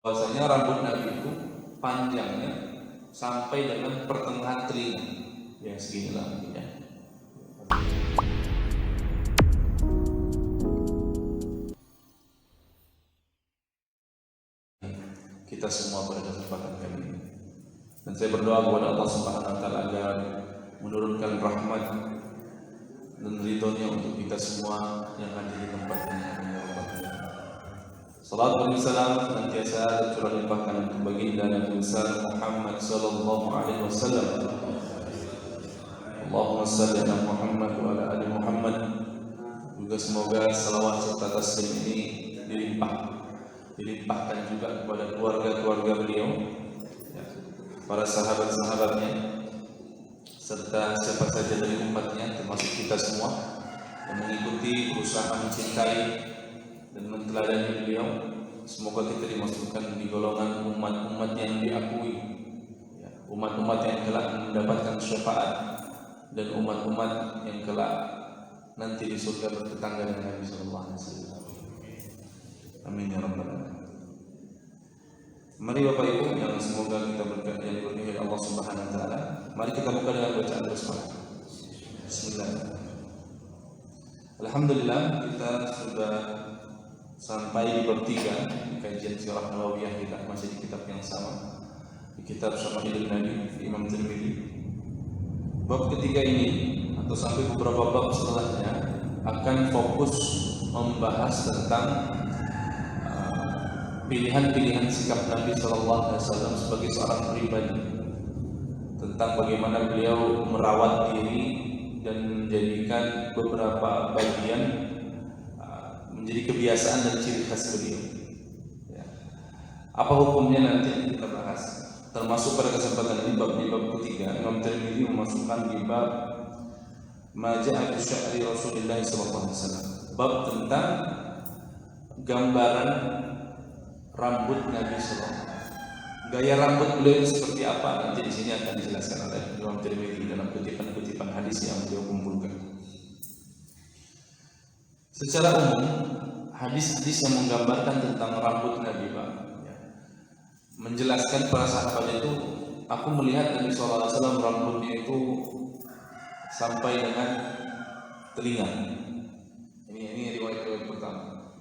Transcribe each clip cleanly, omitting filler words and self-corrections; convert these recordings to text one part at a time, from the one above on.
Bahwasanya rambut Nabi itu panjangnya sampai dengan pertengahan telinga, ya seginilah ya. Kita semua pada kesempatan kali ini, dan saya berdoa kepada Allah Subhanahu Wa Taala agar menurunkan rahmat dan ridhonya untuk kita semua yang hadir di tempat ini. Salat dan salam senantiasa tercurah limpahkan untuk baginda Nabi besar Muhammad sallallahu alaihi wasallam. Allahumma shalli ala Muhammad wa ala ali Muhammad. Juga semoga salawat serta taslim ini dilimpahkan juga kepada keluarga-keluarga beliau, para sahabat-sahabatnya, serta siapa saja dari umatnya termasuk kita semua yang mengikuti berusaha mencintai dan menteladani beliau. Semoga kita dimasukkan di golongan umat-umat yang diakui, umat-umat yang kelak mendapatkan syafaat, dan umat-umat yang kelak nanti di surga bertetangga dengan Nabi sallallahu alaihi wasallam. Amin ya rabbal alamin. Mari Bapak Ibu yang semoga kita yang diberkahi Allah Subhanahu wa taala, mari kita buka dengan bacaan basmalah. Bismillah. Alhamdulillah, kita sudah sampai di bab 3 di kajian Sirah Nabawiyah kita, masih di kitab yang sama, di kitab Syama'ilun Nabi Imam Tirmidzi. Bab ketiga ini atau sampai beberapa bab setelahnya akan fokus membahas tentang pilihan-pilihan sikap Nabi Sallallahu Alaihi Wasallam sebagai seorang pribadi, tentang bagaimana beliau merawat diri dan menjadikan beberapa bagian menjadi kebiasaan dan ciri khas beliau. Ya. Apa hukumnya nanti yang kita bahas, termasuk pada kesempatan ini bab ketiga. Imam Tirmidzi memasukkan di bab Maja'a fi sya'ri Rasulullah sallallahu alaihi wasallam, bab tentang gambaran rambut Nabi sallallahu alaihi wasallam. Gaya rambut beliau seperti apa nanti di sini akan dijelaskan oleh Imam Tirmidzi dalam kutipan-kutipan hadis yang beliau kumpulkan. Secara umum, hadis-hadis yang menggambarkan tentang rambut Nabi, Pak, menjelaskan para sahabat itu, aku melihat Nabi SAW rambutnya itu sampai dengan telinga. Ini riwayat pertama.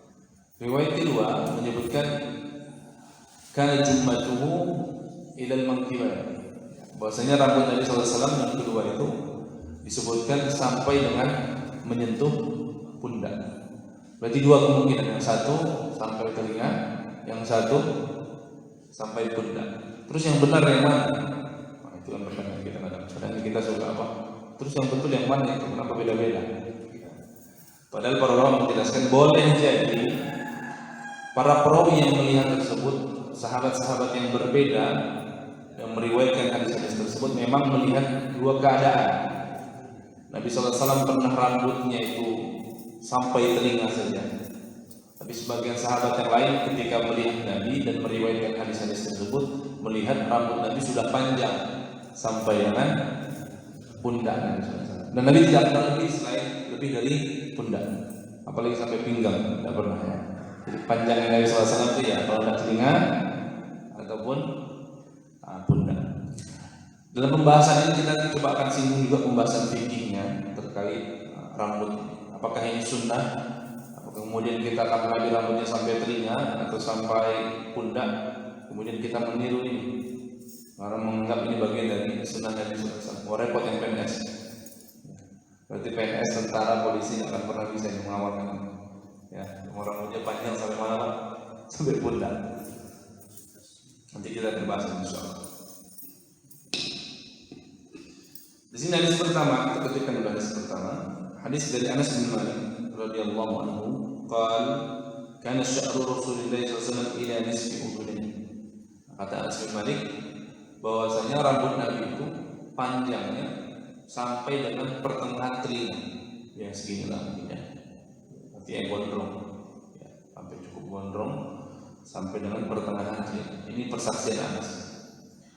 Riwayat kedua menyebutkan kana jummatuhu ilal mankibain, bahwasanya rambut Nabi SAW yang kedua itu disebutkan sampai dengan menyentuh pundak. Berarti dua kemungkinan, yang satu sampai telinga, yang satu sampai pundak. Terus yang benar yang mana? Nah, itu yang pertanyaan kita kadang kita suka apa? Terus yang betul yang mana itu? Kenapa beda-beda? Padahal para ulama menjelaskan boleh jadi para perawi yang melihat tersebut, sahabat-sahabat yang berbeda yang meriwayatkan hadis-hadis tersebut memang melihat dua keadaan. Nabi SAW pernah rambutnya itu sampai telinga saja, tapi sebagian sahabat yang lain ketika melihat Nabi dan meriwayatkan hadis-hadis tersebut melihat rambut Nabi sudah panjang sampai dengan pundak Nabi SAW. Dan Nabi tidak pernah lebih dari pundak, apalagi sampai pinggang, tidak pernah ya. Jadi panjangnya Nabi SAW itu ya kalau tidak telinga ataupun pundak. Dalam pembahasan ini kita coba akan singgung juga pembahasan fikihnya terkait rambut. Apakah ini sunnah? Apakah kemudian kita akan mengambil rambutnya sampai telinga atau sampai pundak, kemudian kita meniru ini? Orang menganggap ini bagian dari sunnah Nabi SAW. Wah, repot yang PNS. Berarti PNS, tentara, polisi akan pernah bisa mengawalkan. Ya, rambutnya panjang sampai mana Pak? Sampai pundak. Nanti kita akan bahas insyaallah. Di sini hadis pertama, kita ketikkan dulu hadis pertama. Hadis dari Anas bin Malik radhiyallahu anhu, qala kana sya'ru Rasulillah sallallahu alaihi wasallam ila nisfi udhunihi. Kata Anas bin Malik bahwasanya rambut Nabi itu panjangnya sampai dengan pertengahan telinga. Ya seginilah ya. Artinya gondrong. Ya, sampai cukup gondrong sampai dengan pertengahan telinga. Ini persaksian Anas.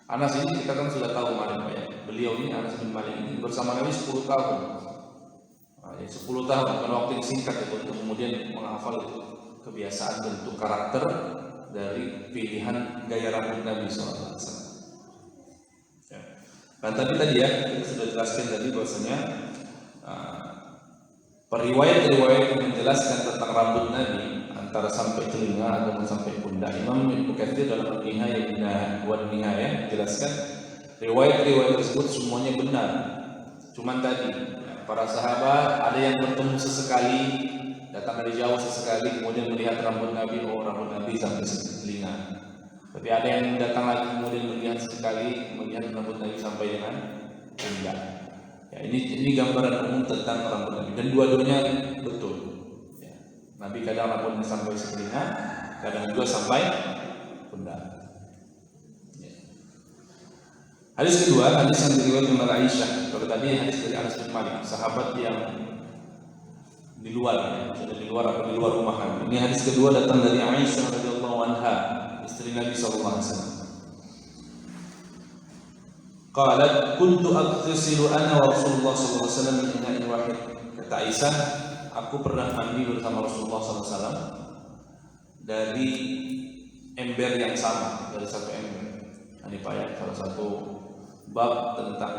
Anas ini kita kan sudah tahu kemarin Pak ya. Beliau ini Anas bin Malik ini bersama Nabi 10 tahun. 10 tahun, bukan waktu yang singkat itu untuk kemudian menghafal kebiasaan bentuk karakter dari pilihan gaya rambut Nabi SAW. Ya. Nah, tapi tadi ya kita sudah jelaskan tadi bahwasanya periwayat-riwayat yang menjelaskan tentang rambut Nabi antara sampai telinga ataupun sampai pundak. Imam Ibnu Katsir dalam An-Nihayah menjelaskan riwayat-riwayat tersebut semuanya benar. Cuman tadi para sahabat ada yang bertemu sesekali, datang dari jauh sesekali, kemudian melihat rambut Nabi, oh rambut Nabi sampai telinga. Tapi ada yang datang lagi kemudian melihat sekali, melihat rambut Nabi sampai dengan pundak. Ya, ini gambaran umum tentang rambut Nabi dan dua-duanya betul. Ya, Nabi kadang rambutnya sampai telinga, kadang juga sampai pundak. Ya. Hadis kedua, hadis yang diriwayatkan oleh Aisyah. Kalau tadi hadis dari Anas bin Malik, sahabat yang di luar, sudah di luar atau di luar rumah Nabi. Ini hadis kedua datang dari Aisyah radhiyallahu anha, istri Nabi sallallahu alaihi wasallam. Qalat kuntu aghtasilu ana wa Rasulullah sallallahu alaihi wasallam min ina'in wahid. Kata Aisyah, aku pernah mandi bersama Rasulullah sallallahu alaihi wasallam dari ember yang sama, dari satu ember. Ini Pak ya, salah satu bab tentang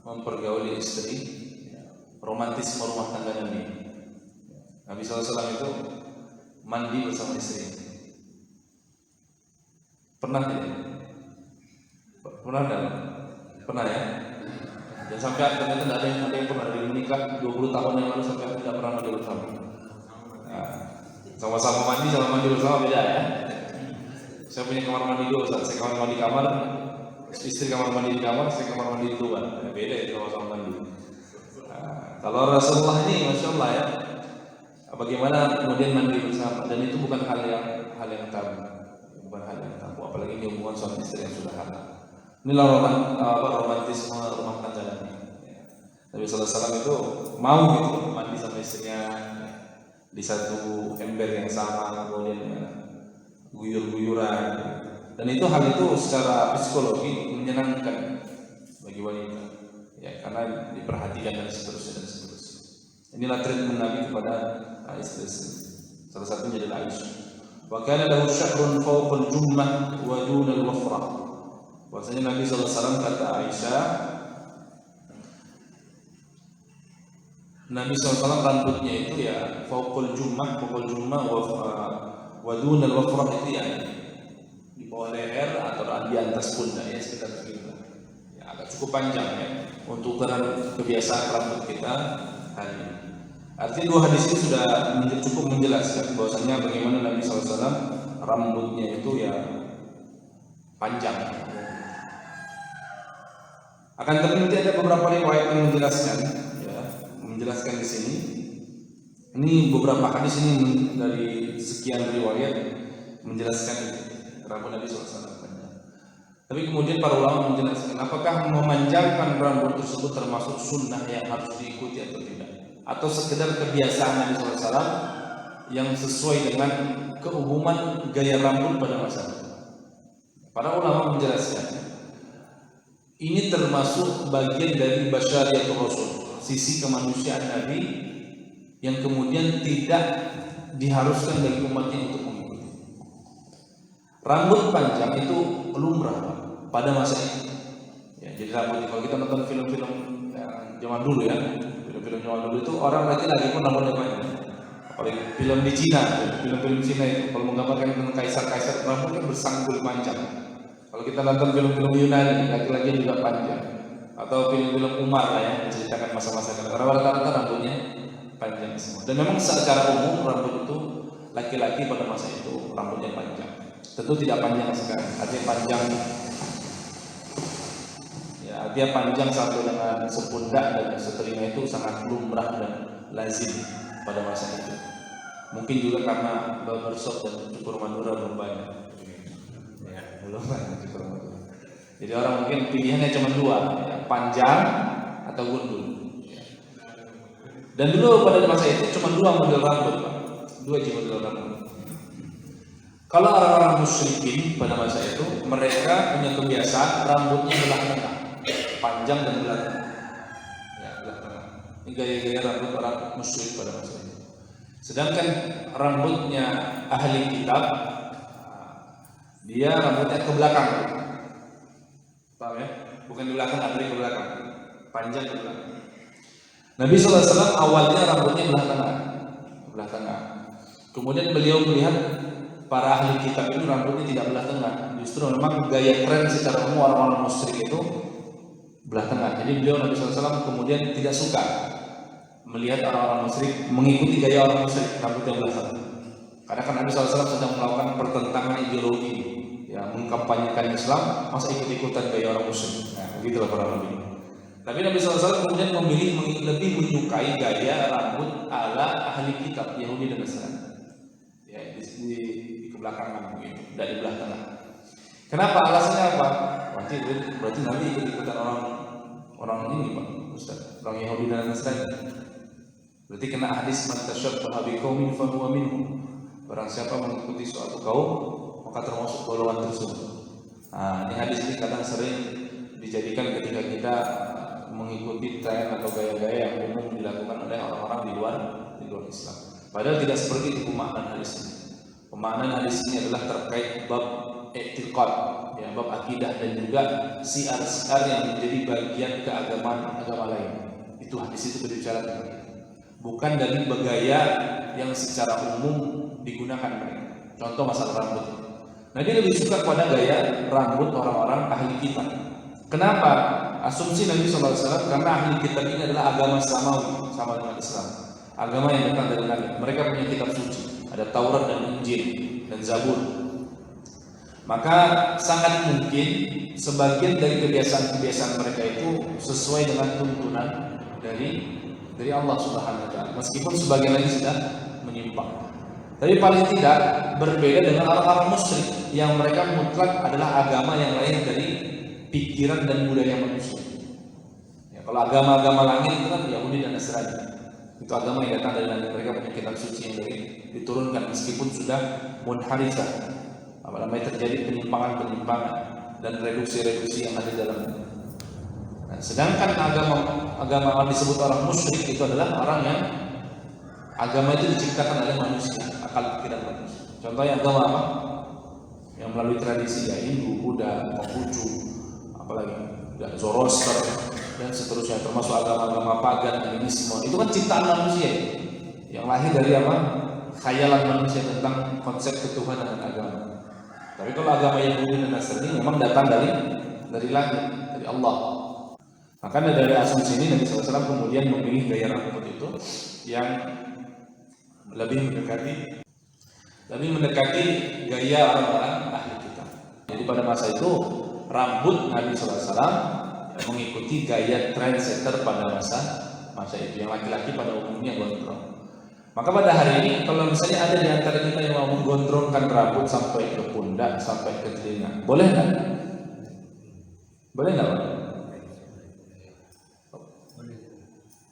mempergauli istri, romantisme rumah tangga Nabi. Nabi SAW itu mandi bersama istri. Pernah tidak? Pernah tidak? Pernah ya? Dan sampai ternyata tidak ada yang pernah dari menikah 20 tahun yang lalu sampai tidak pernah mandi bersama. Nah, sama-sama mandi, sama mandi bersama beda ya. Saya punya kamar mandi dua, saya kamar mandi kamar, istri kamar mandi di kamar, saya kamar mandi di luar. Beda ya sama-sama mandi. Kalau Rasulullah ini, masya Allah ya, bagaimana kemudian mandi bersama, dan itu bukan hal yang tabu, bukan hal yang tabu, apalagi ini hubungan suami istri yang sudah halal. Inilah romantisme rumah tangga Nabi. Nabi Sallallahu Alaihi Wasallam itu mau gitu mandi sama istrinya di satu ember yang sama, kemudian guyur-guyuran, dan itu hal itu secara psikologi menyenangkan bagi wanita. Ya, karena diperhatikan dan seterusnya. Inilah treatment Nabi kepada istri-istri. Salah satunya adalah Aisyah. Wa kana lahu syahrun fawqa al-jummah wa duna al-wafrah. Bahwasanya Nabi sallallahu alaihi wasallam, kata Aisyah, Nabi sallallahu alaihi wasallam rambutnya itu ya fawqa al-jummah wa duna al-wafrah, itu ya di bawah leher atau di atas pundak ya, sekitar segitu. Ya, agak cukup panjang ya untuk ukuran kebiasaan rambut kita hari ini. Artinya dua hadis ini sudah cukup menjelaskan bahwasanya bagaimana Nabi SAW rambutnya itu ya panjang. Akan tetapi nanti ada beberapa riwayat yang menjelaskan di sini. Ini beberapa hadis ini dari sekian riwayat menjelaskan rambut Nabi SAW. Tapi kemudian para ulama menjelaskan apakah memanjangkan rambut tersebut termasuk sunnah yang harus diikuti atau tidak, atau sekedar kebiasaan Nabi SAW yang sesuai dengan keumuman gaya rambut pada masa itu. Para ulama menjelaskan ini termasuk bagian dari basyariatul Rasul, sisi kemanusiaan Nabi yang kemudian tidak diharuskan bagi umatnya untuk mengikuti. Rambut panjang itu lumrah pada masa itu. Ya, jadi rambut, kalau kita nonton film-film zaman dulu ya, film-film zaman dulu itu orang laki-laki pun rambutnya panjang. Apalagi film di Cina, film-film Cina itu kalau menggambarkan tentang kaisar-kaisar rambutnya bersanggul panjang. Kalau kita nonton film-film Yunani, laki-laki juga panjang. Atau film-film Umar lah ya, menceritakan masa-masa karena rata-rata rambutnya panjang semua. Dan memang secara umum rambut itu laki-laki pada masa itu rambutnya panjang. Tentu tidak panjang sekarang, artinya panjang. Ya, artinya panjang sampai dengan sepundak dan setelinga itu sangat lumrah dan lazim pada masa itu. Mungkin juga karena barbershop dan cukur Madura belum banyak. Ya, belum banyak cukur Madura. Jadi orang mungkin pilihannya cuma dua, ya, panjang atau gundul. Dan dulu pada masa itu cuma dua model rambut, Pak. Dua aja model rambut. Kalau orang-orang musyrikin pada masa itu, mereka punya kebiasaan rambutnya belah tengah, panjang dan belah tengah. Ya, belah tengah. Ini gaya-gaya rambut orang musyrik pada masa itu. Sedangkan rambutnya ahli kitab Dia rambutnya ke belakang. Paham ya? Bukan di belakang, tapi ke belakang. Panjang ke belakang. Nabi SAW awalnya rambutnya belah tengah. Belah tengah. Kemudian beliau melihat para ahli kitab itu rambutnya tidak belah tengah. Justru memang gaya tren secara umum orang-orang musyrik itu belah tengah. Jadi beliau Nabi SAW kemudian tidak suka melihat orang-orang musyrik mengikuti gaya orang musyrik rambutnya belah tengah. Karena kan Nabi SAW sedang melakukan pertentangan ideologi, ya, mengkampanyekan Islam, masa ikut-ikutan gaya orang musyrik. Nah, begitulah para nabi. Tapi Nabi SAW kemudian memilih lebih menyukai gaya rambut ala ahli kitab Yahudi dan Nasrani. Ya, di kebelakangan begitu, tidak di belah tengah. Kenapa? Alasannya apa? Berarti Nabi ikut-ikutan orang ini, Pak Ustaz, orang Yahudi dan Nasrani. Berarti kena hadis man tasyabbaha biqaumin fahuwa minhum. Barang siapa mengikuti suatu kaum, maka termasuk golongan tersebut. Nah, ini hadis ini kadang sering dijadikan ketika kita mengikuti tren atau gaya-gaya yang umum dilakukan oleh orang-orang di luar Islam. Padahal tidak seperti itu pemaknaan hadis ini. Pemaknaan hadis ini adalah terkait bab i'tiqad, ya, bab akidah dan juga siar-siar yang menjadi bagian keagamaan agama lain. Itu hadis itu berbicara tentang itu. Bukan dari bergaya yang secara umum digunakan mereka. Contoh masalah rambut. Nah, dia lebih suka pada gaya rambut orang-orang ahli kitab. Kenapa? Asumsi Nabi SAW karena ahli kitab ini adalah agama samawi, sama dengan Islam. Agama yang datang dari Nabi. Mereka punya kitab suci, ada Taurat dan Injil dan Zabur. Maka sangat mungkin sebagian dari kebiasaan-kebiasaan mereka itu sesuai dengan tuntunan dari Allah Subhanahu wa taala. Meskipun sebagian lagi sudah menyimpang. Tapi paling tidak berbeda dengan orang-orang musyrik yang mereka mutlak adalah agama yang lain dari pikiran dan budaya manusia. Ya, kalau agama-agama langit itu kan Yahudi dan Nasrani. Itu agama yang datang dari langit, mereka punya kitab suci yang diturunkan meskipun sudah munharifah. Terjadi penyimpangan-penyimpangan dan reduksi-reduksi yang ada di dalamnya. Nah, sedangkan agama disebut orang musyrik itu adalah orang yang agama itu diciptakan oleh manusia, akal pikiran manusia. Contohnya agama apa? Yang melalui tradisi, ya, Hindu, Buddha, Konghucu, apalagi dan Zoroaster dan seterusnya, termasuk agama-agama pagan, animisme. Itu kan ciptaan manusia yang lahir dari apa? Khayalan manusia tentang konsep ketuhanan dan agama. Tapi kalau agama Yahudi dan Nasrani memang datang dari langit, dari Allah. Makanya dari asumsi ini Nabi SAW kemudian memilih gaya rambut itu yang lebih mendekati gaya orang-orang ahli kitab. Jadi pada masa itu rambut Nabi SAW mengikuti gaya trendsetter pada masa itu, yang laki-laki pada umumnya gondrong. Maka pada hari ini kalau misalnya ada di antara kita yang mau menggondrongkan rambut sampai ke pundak, sampai ke telinga, boleh nggak? Boleh nggak?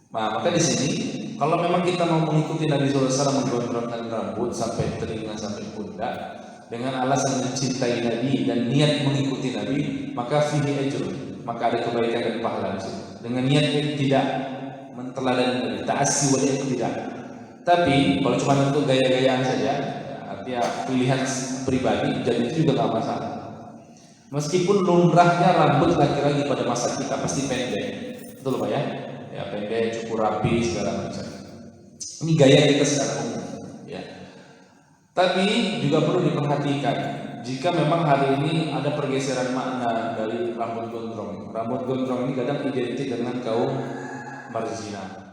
Nah, maka di sini kalau memang kita mau mengikuti Nabi SAW menggondrongkan rambut sampai telinga sampai pundak dengan alasan mencintai Nabi dan niat mengikuti Nabi, maka fihi ajrun, maka ada kebaikan dan pahala di situ. Dengan niat tidak menteladani Nabi, ta'assi wal iqtida. Tapi kalau cuma untuk gaya-gayaan saja, artinya pilihan pribadi, jadi itu juga nggak masalah. Meskipun lumrahnya rambut laki-laki pada masa kita pasti pendek, betul Pak ya? Ya, pendek, cukur rapi, segala macam. Ini gaya kita secara umum, ya. Tapi juga perlu diperhatikan jika memang hari ini ada pergeseran makna dari rambut gondrong. Rambut gondrong ini kadang identik dengan kaum marginal.